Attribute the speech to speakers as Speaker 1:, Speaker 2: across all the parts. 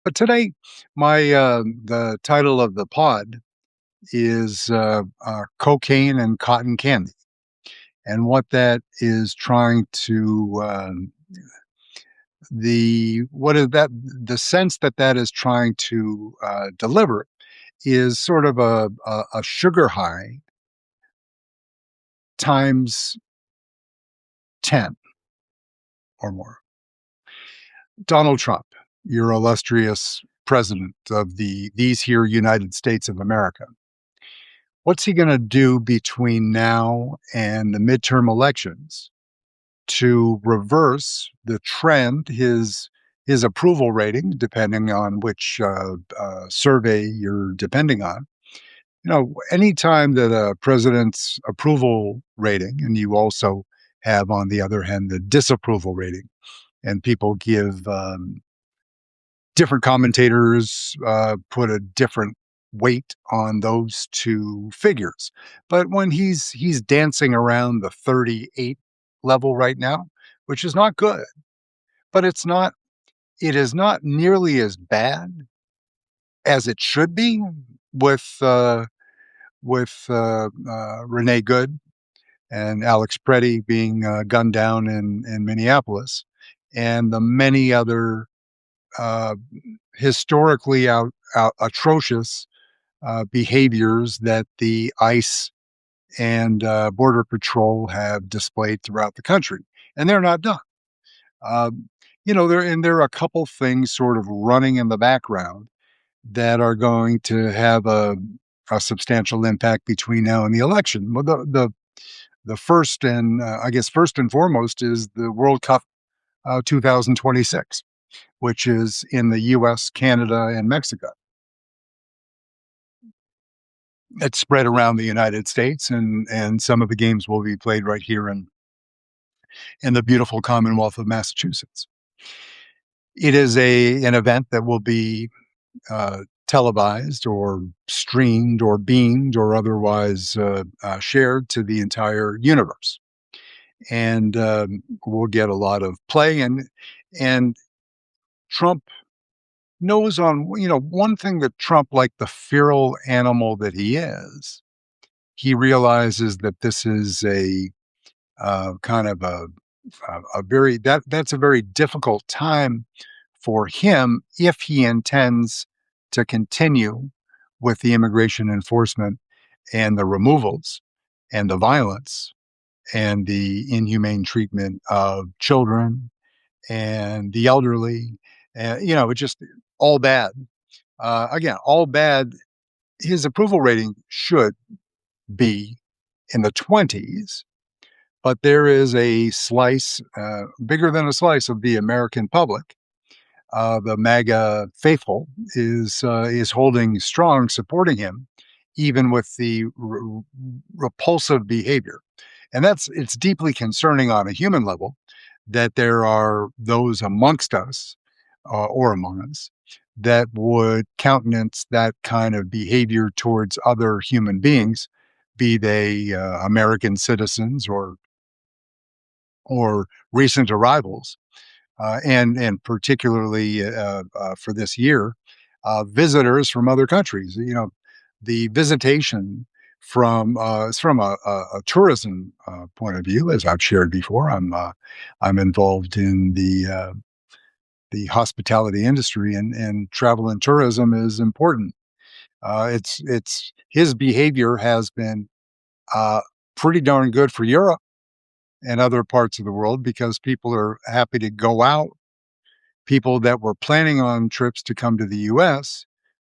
Speaker 1: But today, the title of the pod is cocaine and cotton candy, and what that is trying to the what is that the sense that that is trying to deliver is sort of a sugar high times 10 or more. Donald Trump, your illustrious president of these here United States of America. What's he going to do between now and the midterm elections to reverse the trend, his approval rating, depending on which survey you're depending on? Anytime that a president's approval rating, and you also have on the other hand the disapproval rating, and people give different commentators put a different weight on those two figures. But when he's dancing around the 38 level right now, which is not good, but it is not nearly as bad as it should be with Renee Good and Alex Preddy being gunned down in Minneapolis, and the many other uh, historically atrocious behaviors that the ICE and Border Patrol have displayed throughout the country, and they're not done. There are a couple things sort of running in the background that are going to have a substantial impact between now and the election. Well, the first and I guess first and foremost is the World Cup 2026, which is in the U.S., Canada, and Mexico. It's spread around the United States, and some of the games will be played right here in the beautiful Commonwealth of Massachusetts. It is an event that will be televised or streamed or beamed or otherwise shared to the entire universe, and we'll get a lot of play. And Trump knows on one thing that Trump, like the feral animal that he is, he realizes that this is a kind of a very that's a very difficult time for him if he intends to continue with the immigration enforcement and the removals and the violence and the inhumane treatment of children and the elderly. And it's just all bad. Again, all bad. His approval rating should be in the 20s, but there is a slice, bigger than a slice of the American public. The MAGA faithful is holding strong, supporting him, even with the repulsive behavior, and it's deeply concerning on a human level that there are those amongst us or among us that would countenance that kind of behavior towards other human beings, be they American citizens or recent arrivals, and particularly for this year, visitors from other countries. The visitation from a tourism point of view, as I've shared before. I'm involved in the hospitality industry, and travel and tourism is important. It's his behavior has been uh, pretty darn good for Europe and other parts of the world because people are happy to go out. People that were planning on trips to come to the US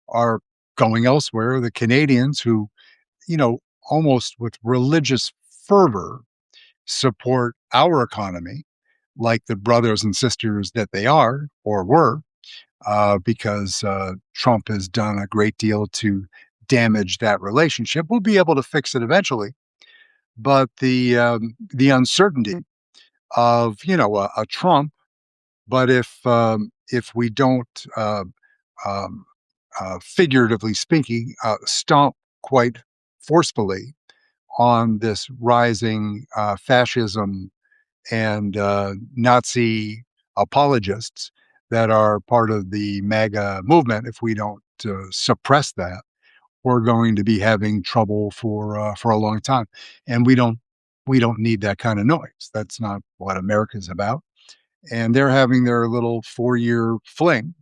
Speaker 1: are going elsewhere. The Canadians who, you know, almost with religious fervor support our economy, like the brothers and sisters that they are or were, because Trump has done a great deal to damage that relationship. We'll be able to fix it eventually, but the uncertainty of a Trump. But if we don't, um, figuratively speaking, stomp quite forcefully on this rising fascism and Nazi apologists, that are part of the MAGA movement, if we don't suppress that, we're going to be having trouble for a long time. And we don't need that kind of noise. That's not what America's about. And they're having their little 4-year fling.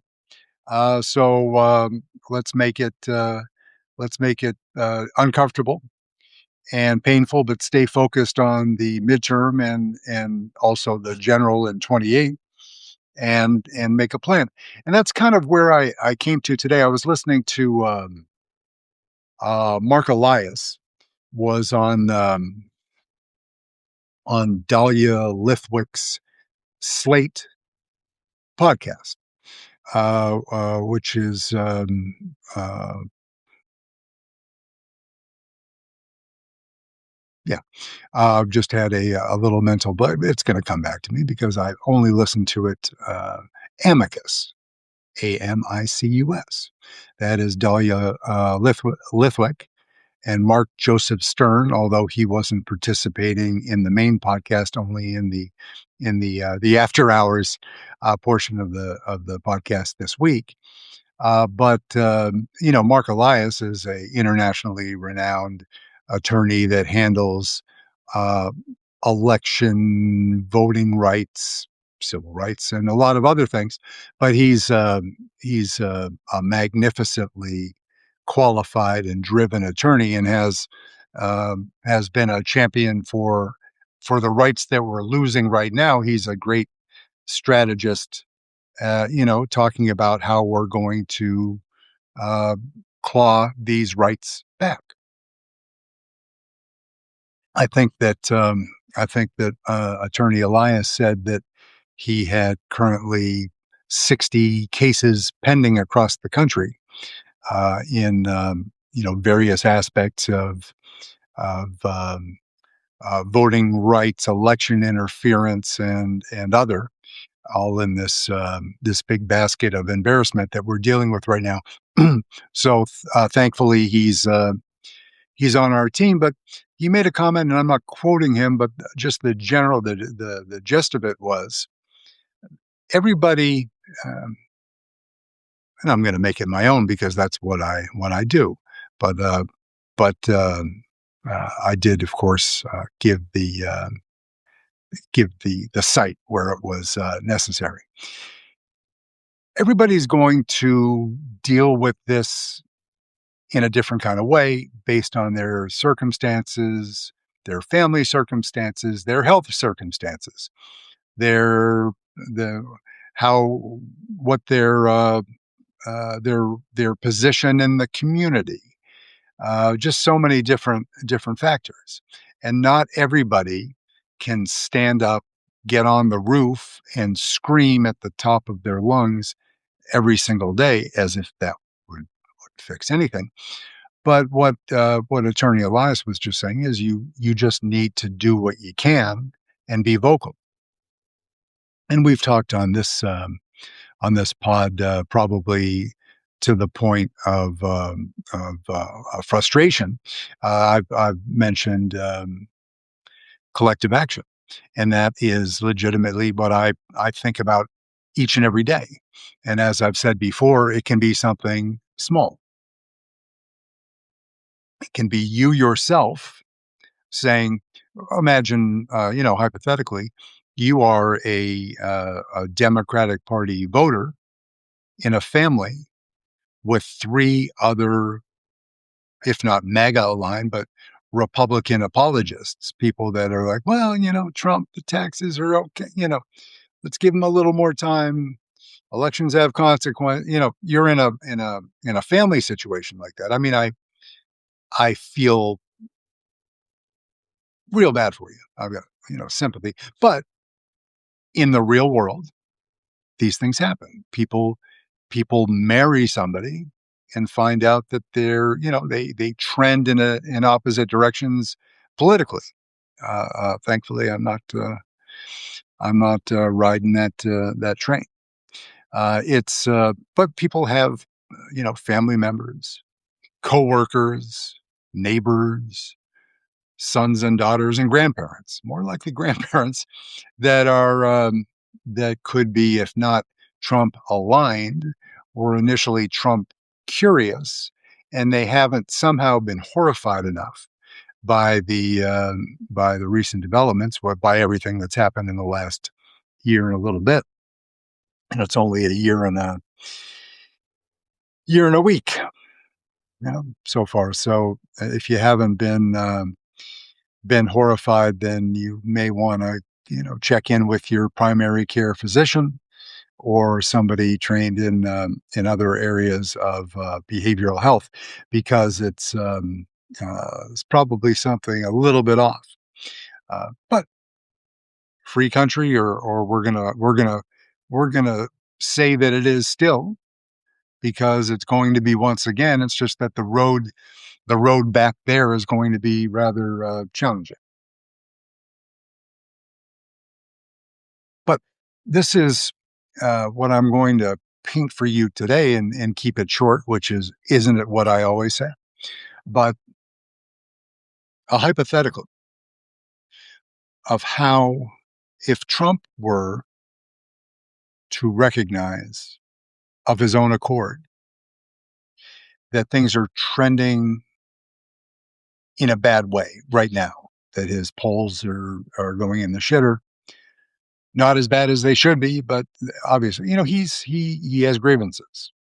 Speaker 1: So let's make it uncomfortable and painful, but stay focused on the midterm and also the general in 28 and make a plan. And that's kind of where I came to today. I was listening to Mark Elias was on Dahlia Lithwick's Slate podcast, which is yeah. I've just had a little mental, but it's going to come back to me because I only listened to it. Amicus, Amicus. That is Dahlia Lithwick and Mark Joseph Stern, although he wasn't participating in the main podcast, only in the after hours portion of the podcast this week. But Mark Elias is a internationally renowned attorney that handles uh, election voting rights, civil rights, and a lot of other things. But he's a magnificently qualified and driven attorney, and has been a champion for the rights that we're losing right now. He's a great strategist, talking about how we're going to uh, claw these rights back. I think that Attorney Elias said that he had currently 60 cases pending across the country in various aspects of voting rights, election interference, and other, all in this big basket of embarrassment that we're dealing with right now. So thankfully he's on our team, but he made a comment, and I'm not quoting him, but just the gist of it was everybody, um, and I'm going to make it my own because that's what I do. But I did, of course, give the site where it was necessary. Everybody's going to deal with this in a different kind of way based on their circumstances, their family circumstances, their health circumstances, their the how what their position in the community. Just so many different factors, and not everybody can stand up, get on the roof, and scream at the top of their lungs every single day as if that would fix anything. But what Attorney Elias was just saying is you just need to do what you can and be vocal. And we've talked on this pod probably to the point of frustration. I've mentioned collective action, and that is legitimately what I think about each and every day. And as I've said before, it can be something small. It can be you yourself saying, imagine, hypothetically, you are a Democratic Party voter in a family with 3 other, if not MAGA aligned, but Republican apologists, people that are like, well, Trump, the taxes are okay, let's give him a little more time. Elections have consequence. You're in a family situation like that. I mean, I feel real bad for you. I've got, sympathy. But in the real world, these things happen. People marry somebody and find out that they trend in opposite directions politically. Thankfully, I'm not riding that train. But people have family members, coworkers, neighbors, sons and daughters, and grandparents. More likely grandparents that could be, if not Trump aligned or initially Trump curious, and they haven't somehow been horrified enough by the recent developments, or by everything that's happened in the last year and a little bit. And it's only a year and a week, so far. So if you haven't been horrified, then you may want to check in with your primary care physician or somebody trained in other areas of behavioral health, because it's probably something a little bit off. But free country, or we're gonna say that it is still, because it's going to be, once again. It's just that the road back there is going to be rather challenging. But this is what I'm going to paint for you today, and keep it short, which is, isn't it what I always say? But a hypothetical of how, if Trump were to recognize of his own accord that things are trending in a bad way right now, that his polls are going in the shitter, not as bad as they should be, but obviously, he has grievances.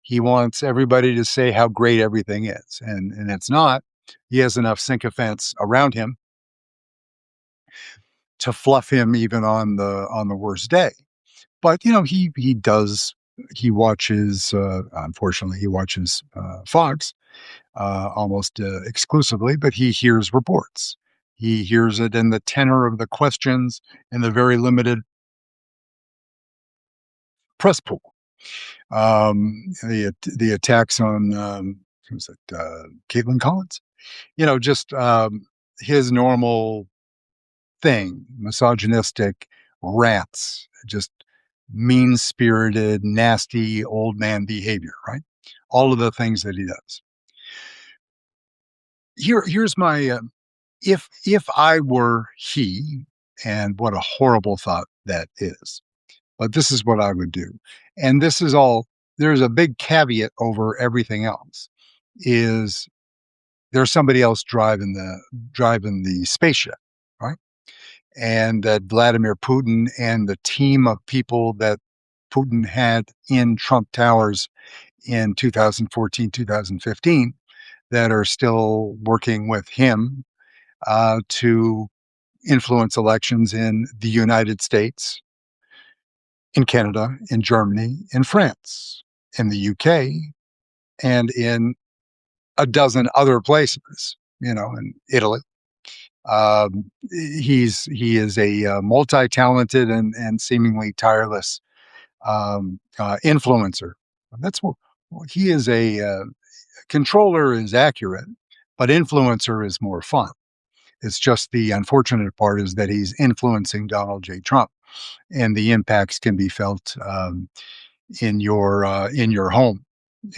Speaker 1: He wants everybody to say how great everything is, and it's not. He has enough sycophants around him to fluff him even on the worst day. But he watches, unfortunately, he watches Fox almost exclusively, but he hears reports. He hears it in the tenor of the questions, in the very limited press pool. The attacks on, who's it, Caitlin Collins? Just his normal thing, misogynistic rants, just mean spirited, nasty old man behavior, right? All of the things that he does. Here's my if I were he, and what a horrible thought that is, but this is what I would do. And this is all, there's a big caveat over everything else, is there's somebody else driving the spaceship, right? And that Vladimir Putin and the team of people that Putin had in Trump Towers in 2014, 2015, that are still working with him to influence elections in the United States, in Canada, in Germany, in France, in the UK, and in a dozen other places, in Italy. He is a multi-talented and seemingly tireless influencer. That's what well, he is. A controller is accurate, but influencer is more fun. It's just, the unfortunate part is that he's influencing Donald J. Trump, and the impacts can be felt in your home,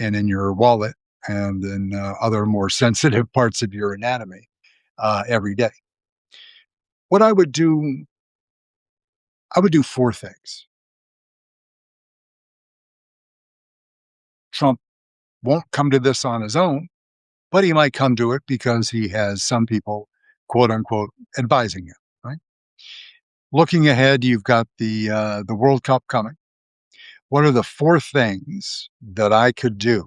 Speaker 1: and in your wallet, and in other more sensitive parts of your anatomy every day. What I would do four things. Trump won't come to this on his own, but he might come to it because he has some people, quote unquote, advising him. Right. Looking ahead, you've got the World Cup coming. What are the four things that I could do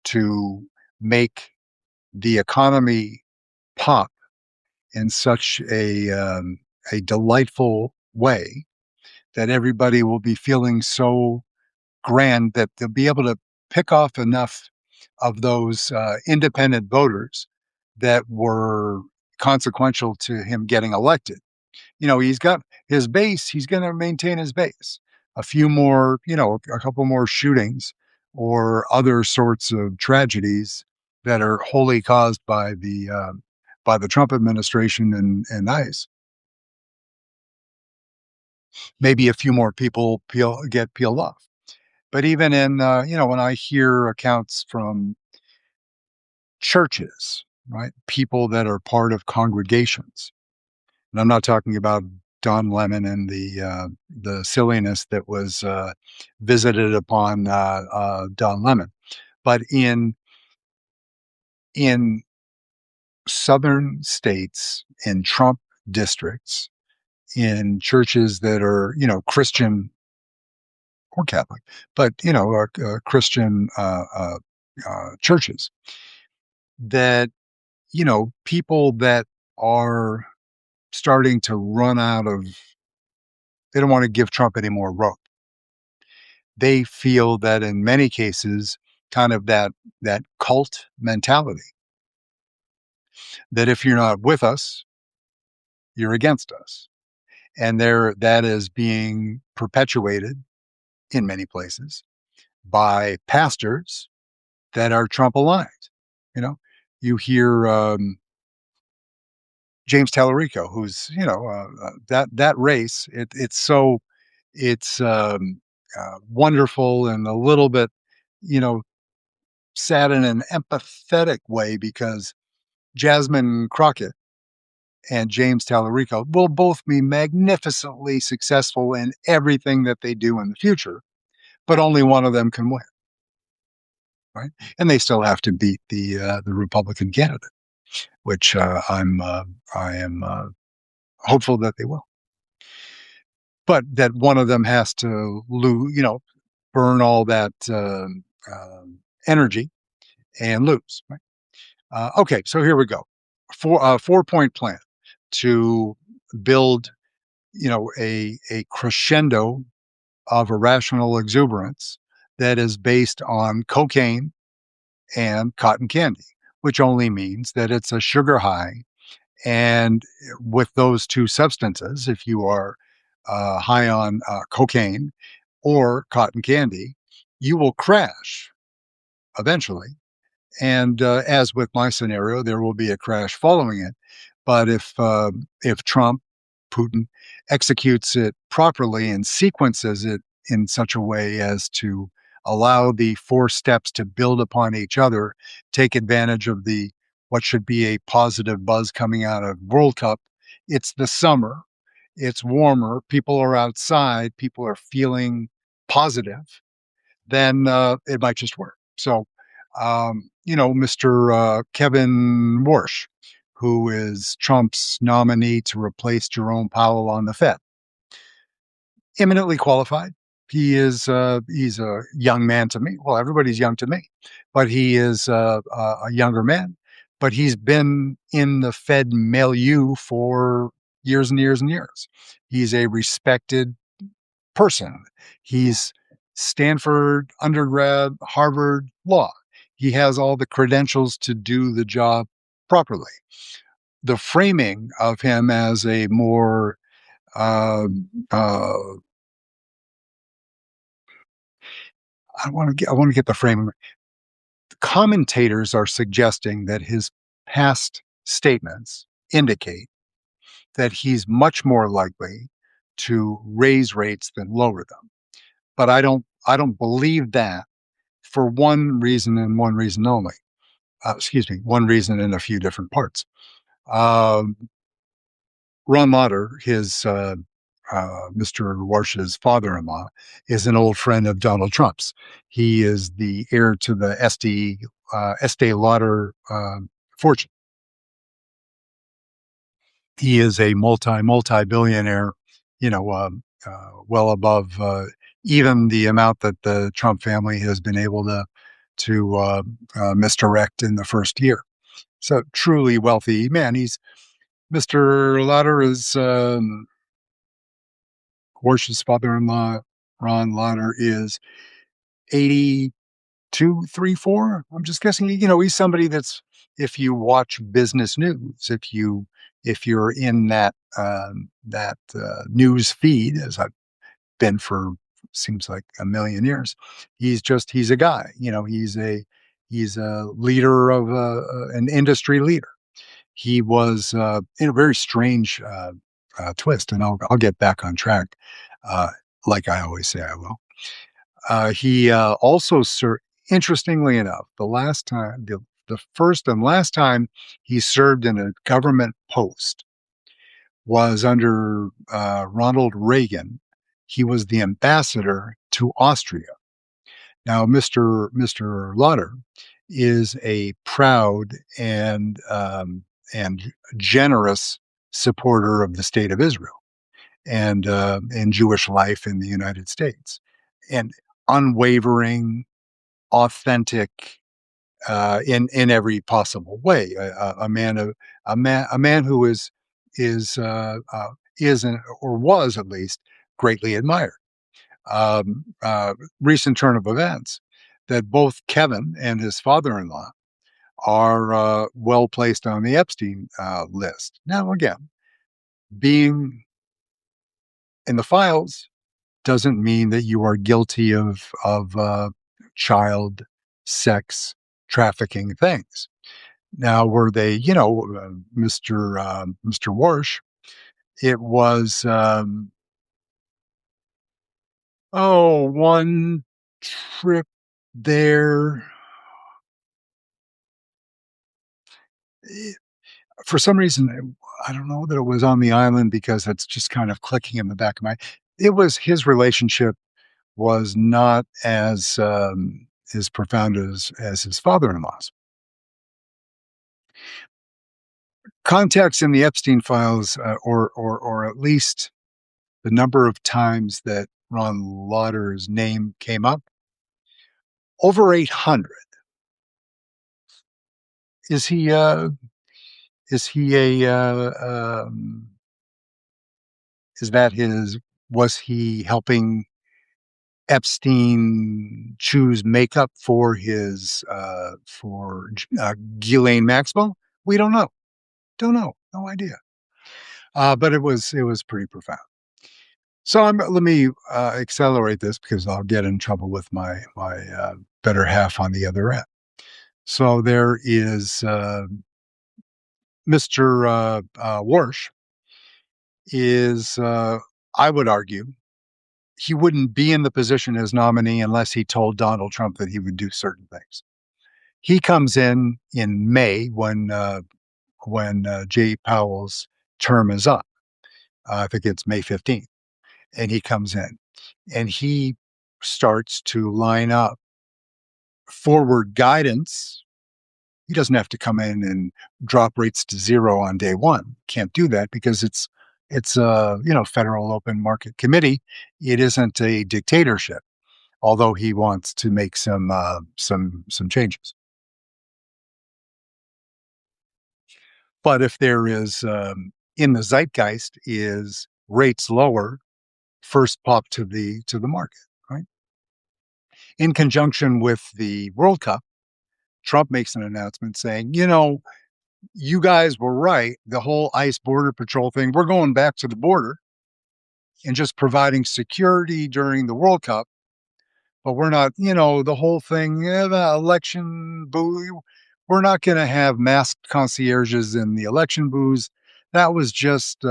Speaker 1: to make the economy pop in such a delightful way that everybody will be feeling so grand that they'll be able to pick off enough of those independent voters that were consequential to him getting elected. He's got his base, he's going to maintain his base. A few more, a couple more shootings or other sorts of tragedies that are wholly caused by the Trump administration and ICE. Maybe a few more people get peeled off. But even when I hear accounts from churches, right, people that are part of congregations, and I'm not talking about Don Lemon and the silliness that was visited upon Don Lemon. But in southern states, in Trump districts, in churches that are, Christian or Catholic, but, Christian churches, that, people that are starting to run out of, they don't want to give Trump any more rope. They feel that in many cases, kind of that cult mentality, that if you're not with us, you're against us. And that is being perpetuated in many places by pastors that are Trump aligned. You know, you hear James Tallarico, who's that race. It's wonderful and a little bit, you know, sad in an empathetic way because Jasmine Crockett and James Tallarico will both be magnificently successful in everything that they do in the future, but only one of them can win, right? And they still have to beat the Republican candidate, which I am hopeful that they will. But that one of them has to lose, burn all that energy and lose. Right? Okay, so here we go. 4-point plan to build, a crescendo of irrational exuberance that is based on cocaine and cotton candy, which only means that it's a sugar high. And with those two substances, if you are high on cocaine or cotton candy, you will crash eventually. And as with my scenario, there will be a crash following it. But if Trump, Putin, executes it properly and sequences it in such a way as to allow the four steps to build upon each other, take advantage of the what should be a positive buzz coming out of World Cup. It's the summer. It's warmer. People are outside. People are feeling positive. Then it might just work. So, Mr. Kevin Warsh, who is Trump's nominee to replace Jerome Powell on the Fed, eminently qualified. He's a young man to me. Well, everybody's young to me, but he is a younger man. But he's been in the Fed milieu for years and years and years. He's a respected person. He's Stanford undergrad, Harvard law. He has all the credentials to do the job properly. The framing of him as a more uh, uh, I want to get the framing. The commentators are suggesting that his past statements indicate that he's much more likely to raise rates than lower them. But I don't believe that for one reason and one reason only. One reason in a few different parts. Um, Ron Lauder, his Mr. Warsh's father-in-law, is an old friend of Donald Trump's. He is the heir to the Estee Lauder fortune. He is a multi-billionaire, well above even the amount that the Trump family has been able to misdirect in the first year. So truly wealthy man. Mr. Lauder is Warsh's father-in-law. Ron Lauder is 82, 3, 4. I'm just guessing. He's somebody that's, if you watch business news, if you're in that news feed, as I've been for seems like a million years, he's a guy. He's a leader of an industry leader. He was in a very strange twist, and I'll get back on track, uh, like I always say I will. He also served. Interestingly enough, the first and last time he served in a government post was under Ronald Reagan. He was the ambassador to Austria. Now, Mr. Lauder is a proud and generous supporter of the state of Israel and Jewish life in the United States, and unwavering, authentic in every possible way. A man of a man who is or was at least greatly admired. Recent turn of events that both Kevin and his father-in-law are well placed on the Epstein list. Now, again, being in the files doesn't mean that you are guilty of child sex trafficking things. Now, were they, Mr. Warsh? It was one trip there. eh, For some reason, I don't know that it was on the island because it's just kind of clicking in the back of my. It was his relationship was not as profound as his father-in-law's. Contacts in the Epstein files, or at least the number of times that Ron Lauder's name came up, over 800. Is he? Is he a? Is that his? Was he helping Epstein choose makeup for his Ghislaine Maxwell? We don't know. Don't know. No idea. But it was pretty profound. So let me accelerate this because I'll get in trouble with my better half on the other end. So there is Mr. Warsh is, I would argue, he wouldn't be in the position as nominee unless he told Donald Trump that he would do certain things. He comes in May when Jay Powell's term is up. I think it's May 15th, and he comes in and he starts to line up forward guidance. He doesn't have to come in and drop rates to zero on day one. Can't do that because it's a federal open market committee. It isn't a dictatorship. Although he wants to make some changes. But if there is in the zeitgeist is rates lower, first pop to the market, right? In conjunction with the World Cup, Trump makes an announcement saying, you guys were right. The whole ICE border patrol thing, we're going back to the border and just providing security during the World Cup. But we're not, the whole thing, the election boo. We're not going to have masked concierges in the election booths. That was just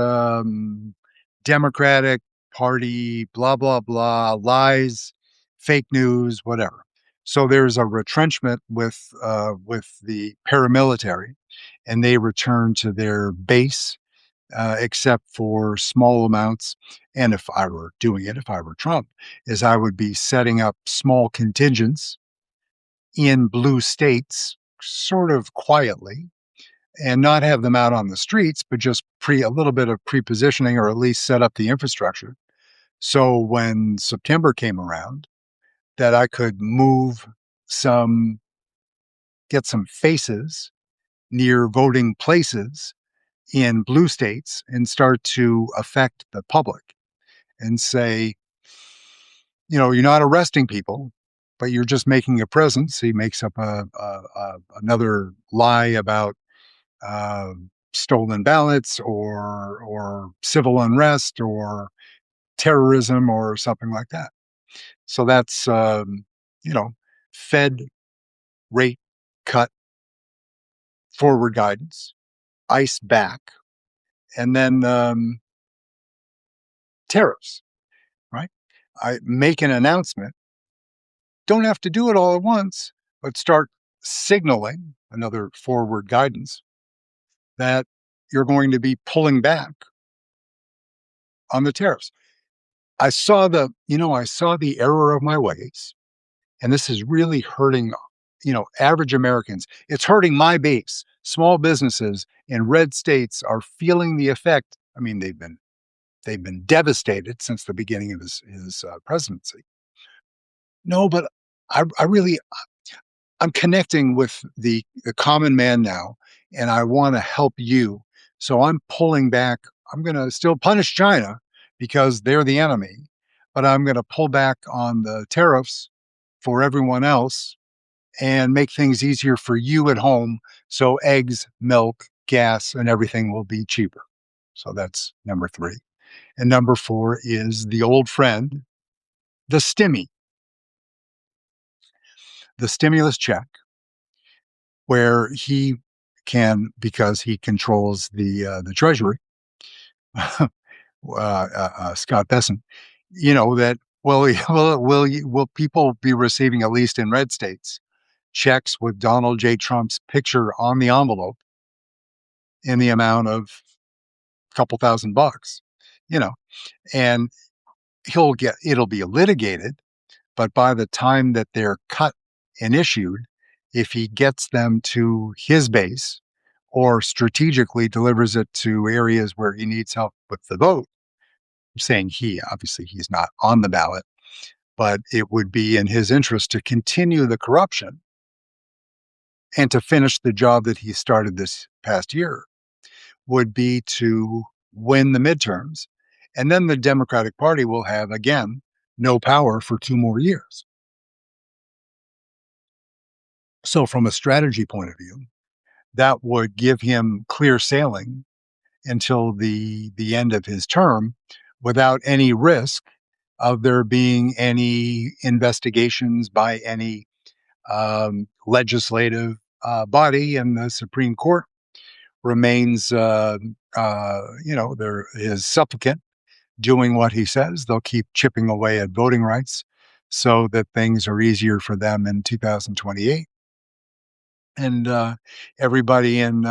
Speaker 1: Democratic Party, blah, blah, blah, lies, fake news, whatever. So there's a retrenchment with the paramilitary, and they return to their base, except for small amounts. And if I were doing it, if I were Trump, is I would be setting up small contingents in blue states, sort of quietly, and not have them out on the streets, but just a little bit of pre-positioning, or at least set up the infrastructure. So when September came around, that I could get some faces near voting places in blue states and start to affect the public and say, you're not arresting people, but you're just making a presence. He makes up another lie about uh, stolen ballots or civil unrest or terrorism or something like that. So that's you know Fed rate cut forward guidance, ICE back, and then tariffs. Right? I make an announcement. Don't have to do it all at once, but start signaling another forward guidance that you're going to be pulling back on the tariffs. I saw the error of my ways, and this is really hurting, average Americans. It's hurting my base. Small businesses in red states are feeling the effect. I mean, they've been devastated since the beginning of his presidency. No, but I really I'm connecting with the common man now, and I want to help you. So I'm pulling back. I'm going to still punish China because they're the enemy, but I'm going to pull back on the tariffs for everyone else and make things easier for you at home. So eggs, milk, gas, and everything will be cheaper. So that's number three. And number four is the old friend, the stimmy, the stimulus check, where he can, because he controls the treasury, Scott Besson, that will people be receiving, at least in red states, checks with Donald J. Trump's picture on the envelope in the amount of a couple $1,000, you know, and it'll be litigated, but by the time that they're cut and issued, if he gets them to his base or strategically delivers it to areas where he needs help with the vote, I'm saying obviously he's not on the ballot, but it would be in his interest to continue the corruption and to finish the job that he started this past year, would be to win the midterms. And then the Democratic Party will have, again, no power for 2 more years. So, from a strategy point of view, that would give him clear sailing until the end of his term without any risk of there being any investigations by any legislative body, and the Supreme Court remains, there is supplicant doing what he says. They'll keep chipping away at voting rights so that things are easier for them in 2028. And everybody in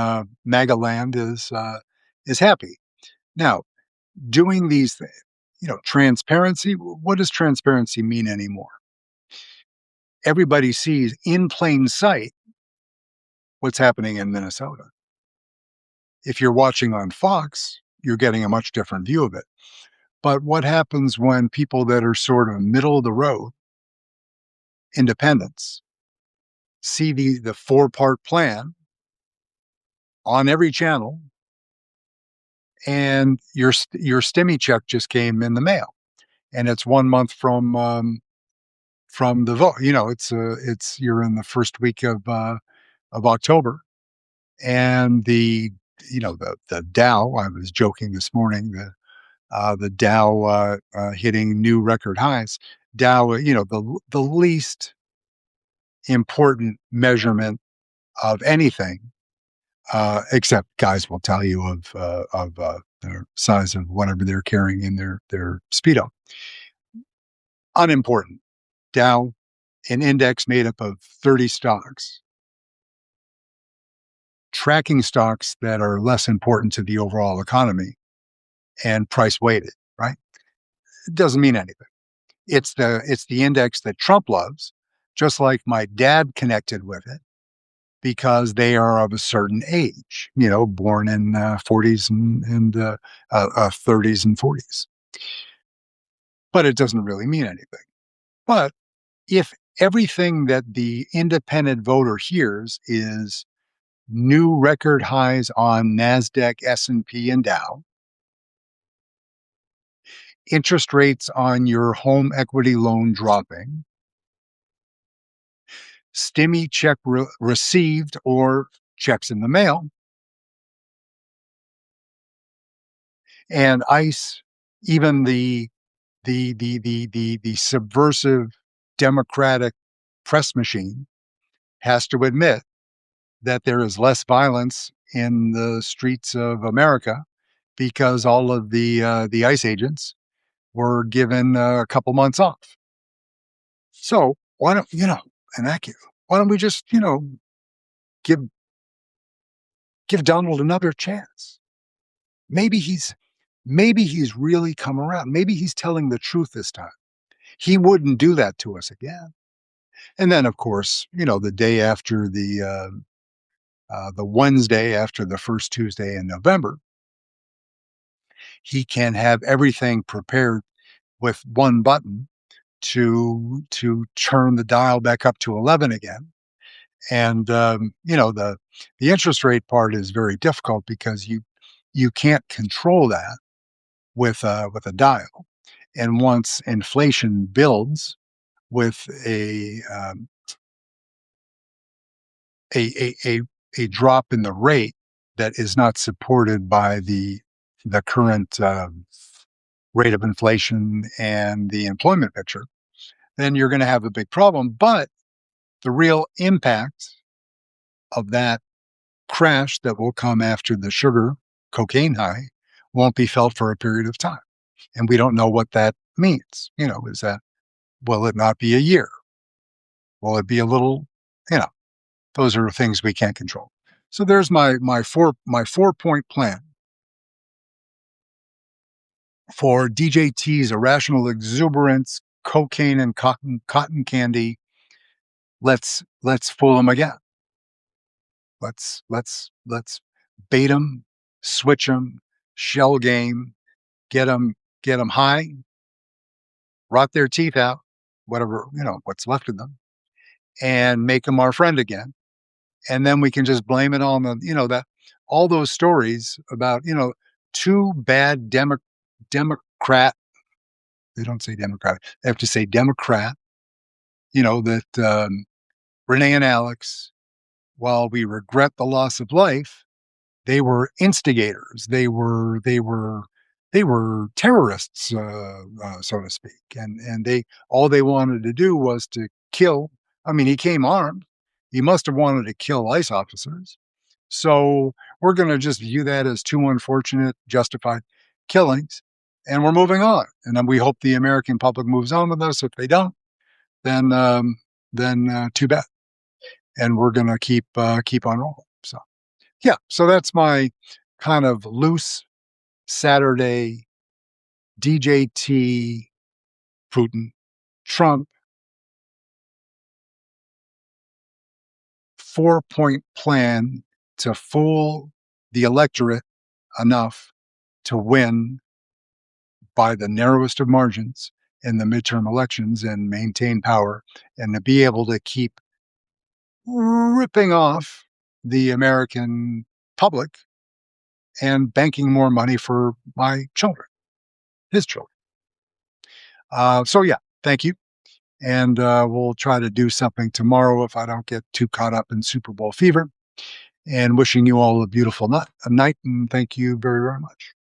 Speaker 1: MAGA land is happy. Now, doing these things, transparency. What does transparency mean anymore? Everybody sees in plain sight what's happening in Minnesota. If you're watching on Fox, you're getting a much different view of it. But what happens when people that are sort of middle of the road, independents, see the four-part plan on every channel, and your stimmy check just came in the mail, and it's 1 month from the vote. It's you're in the first week of October, and the Dow. I was joking this morning. The Dow hitting new record highs. Dow, the least important measurement of anything, except guys will tell you of the size of whatever they're carrying in their speedo. Unimportant. Dow, an index made up of 30 stocks, tracking stocks that are less important to the overall economy and price weighted. Right? It doesn't mean anything. It's the index that Trump loves, just like my dad connected with it because they are of a certain age, born in 40s and 30s and 40s. But it doesn't really mean anything. But if everything that the independent voter hears is new record highs on NASDAQ, S&P, and Dow, interest rates on your home equity loan dropping, stimmy check received or checks in the mail, and ICE, even the subversive Democratic press machine has to admit that there is less violence in the streets of America because all of the ICE agents were given a couple months off. So why don't in that case, why don't we just give give Donald another chance? Maybe he's Maybe he's really come around. Maybe he's telling the truth this time. He wouldn't do that to us again. And then, of course, the day after the Wednesday after the first Tuesday in November, he can have everything prepared with one button to turn the dial back up to 11 again. And the interest rate part is very difficult because you can't control that with a dial. And once inflation builds with a a a drop in the rate that is not supported by the current rate of inflation and the employment picture, then you're going to have a big problem. But the real impact of that crash that will come after the sugar cocaine high won't be felt for a period of time. And we don't know what that means. Is that, will it not be a year? Will it be a little, you know, those are things we can't control. So there's my 4 point plan for DJT's irrational exuberance, cocaine and cotton candy. Let's fool them again. Let's bait them, switch them, shell game, get them high, rot their teeth out, whatever what's left of them, and make them our friend again. And then we can just blame it on the that all those stories about two bad Democrat. They don't say Democrat. They have to say Democrat. That Renee and Alex, while we regret the loss of life, they were instigators. They were terrorists, so to speak. And they all they wanted to do was to kill. I mean, he came armed. He must have wanted to kill ICE officers. So we're going to just view that as two unfortunate, justified killings, and we're moving on. And then we hope the American public moves on with us. If they don't, then too bad. And we're going to keep on rolling. So yeah, so that's my kind of loose Saturday DJT, Putin, Trump 4 point plan to fool the electorate enough to win by the narrowest of margins in the midterm elections and maintain power, and to be able to keep ripping off the American public and banking more money for my children, his children. So yeah, thank you. And we'll try to do something tomorrow if I don't get too caught up in Super Bowl fever. And wishing you all a beautiful night. And thank you very, very much.